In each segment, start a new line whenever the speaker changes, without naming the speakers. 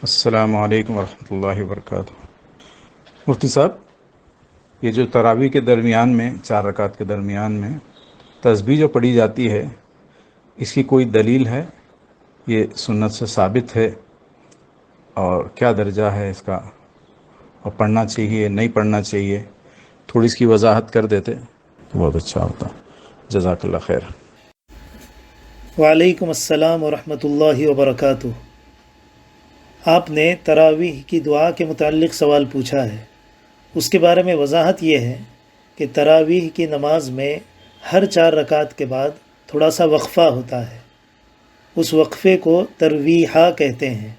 السلام علیکم ورحمۃ اللہ وبرکاتہ۔ مفتی صاحب، یہ جو تراویح کے درمیان میں 4 رکعت کے درمیان میں تسبیح جو پڑھی جاتی ہے، اس کی کوئی دلیل ہے؟ یہ سنت سے ثابت ہے؟ اور کیا درجہ ہے اس کا؟ اور پڑھنا چاہیے نہیں پڑھنا چاہیے؟ تھوڑی اس کی وضاحت کر دیتے تو بہت اچھا ہوتا۔ جزاک اللہ خیر۔
وعلیکم السلام ورحمۃ اللہ وبرکاتہ۔ آپ نے تراویح کی دعا کے متعلق سوال پوچھا ہے۔ اس کے بارے میں وضاحت یہ ہے کہ تراویح کی نماز میں ہر 4 رکعت کے بعد تھوڑا سا وقفہ ہوتا ہے۔ اس وقفے کو ترویحہ کہتے ہیں۔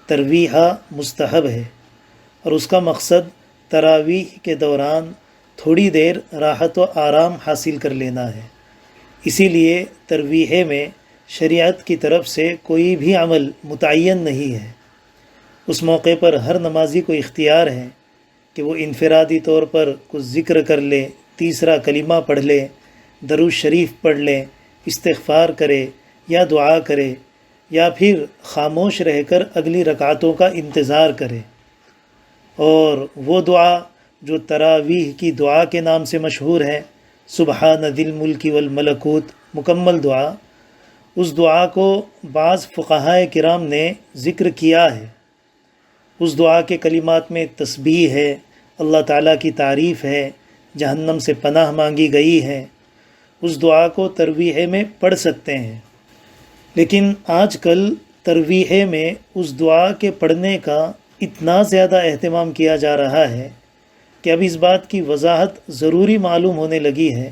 ترویحہ مستحب ہے اور اس کا مقصد تراویح کے دوران تھوڑی دیر راحت و آرام حاصل کر لینا ہے۔ اسی لیے ترویحے میں شریعت کی طرف سے کوئی بھی عمل متعین نہیں ہے۔ اس موقع پر ہر نمازی کو اختیار ہے کہ وہ انفرادی طور پر کچھ ذکر کر لے، تیسرا کلمہ پڑھ لے، درود شریف پڑھ لے، استغفار کرے یا دعا کرے، یا پھر خاموش رہ کر اگلی رکعتوں کا انتظار کرے۔ اور وہ دعا جو تراویح کی دعا کے نام سے مشہور ہے، سبحان ذی الملک والملکوت، مکمل دعا، اس دعا کو بعض فقہائے کرام نے ذکر کیا ہے۔ اس دعا کے کلمات میں تسبیح ہے، اللہ تعالیٰ کی تعریف ہے، جہنم سے پناہ مانگی گئی ہے۔ اس دعا کو ترویحے میں پڑھ سکتے ہیں، لیکن آج کل ترویحے میں اس دعا کے پڑھنے کا اتنا زیادہ اہتمام کیا جا رہا ہے کہ اب اس بات کی وضاحت ضروری معلوم ہونے لگی ہے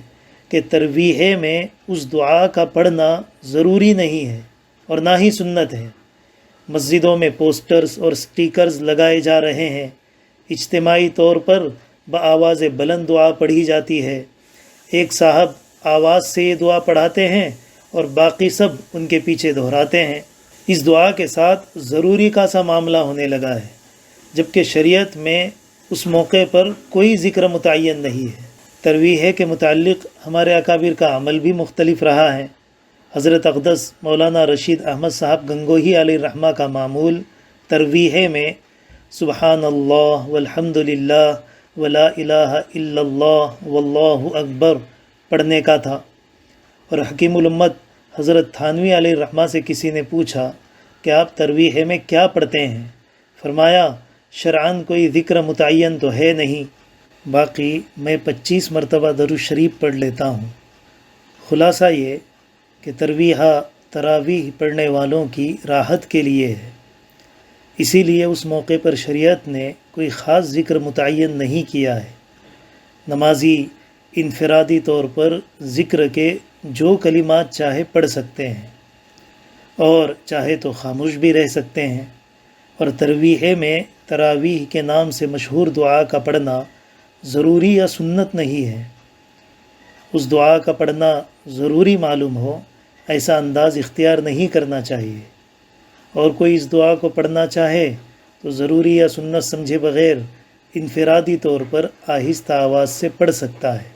کہ ترویحے میں اس دعا کا پڑھنا ضروری نہیں ہے اور نہ ہی سنت ہے۔ مسجدوں میں پوسٹرز اور سٹیکرز لگائے جا رہے ہیں، اجتماعی طور پر بآواز بلند دعا پڑھی جاتی ہے۔ ایک صاحب آواز سے یہ دعا پڑھاتے ہیں اور باقی سب ان کے پیچھے دہراتے ہیں۔ اس دعا کے ساتھ ضروری کا سا معاملہ ہونے لگا ہے، جبکہ شریعت میں اس موقع پر کوئی ذکر متعین نہیں ہے۔ ترویحے کے متعلق ہمارے اکابر کا عمل بھی مختلف رہا ہے۔ حضرت اقدس مولانا رشید احمد صاحب گنگوہی علیہ الرحمہ کا معمول ترویحے میں سبحان اللہ والحمد للہ ولا الہ الا اللہ واللہ اکبر پڑھنے کا تھا، اور حکیم الامت حضرت تھانوی علیہ الرحمہ سے کسی نے پوچھا کہ آپ ترویحے میں کیا پڑھتے ہیں؟ فرمایا شرعاً کوئی ذکر متعین تو ہے نہیں، باقی میں 25 مرتبہ درود شریف پڑھ لیتا ہوں۔ خلاصہ یہ کہ تراویح پڑھنے والوں کی راحت کے لیے ہے، اسی لیے اس موقع پر شریعت نے کوئی خاص ذکر متعین نہیں کیا ہے۔ نمازی انفرادی طور پر ذکر کے جو کلمات چاہے پڑھ سکتے ہیں اور چاہے تو خاموش بھی رہ سکتے ہیں، اور ترویحے میں تراویح کے نام سے مشہور دعا کا پڑھنا ضروری یا سنت نہیں ہے۔ اس دعا کا پڑھنا ضروری معلوم ہو ایسا انداز اختیار نہیں کرنا چاہیے، اور کوئی اس دعا کو پڑھنا چاہے تو ضروری یا سنت سمجھے بغیر انفرادی طور پر آہستہ آواز سے پڑھ سکتا ہے۔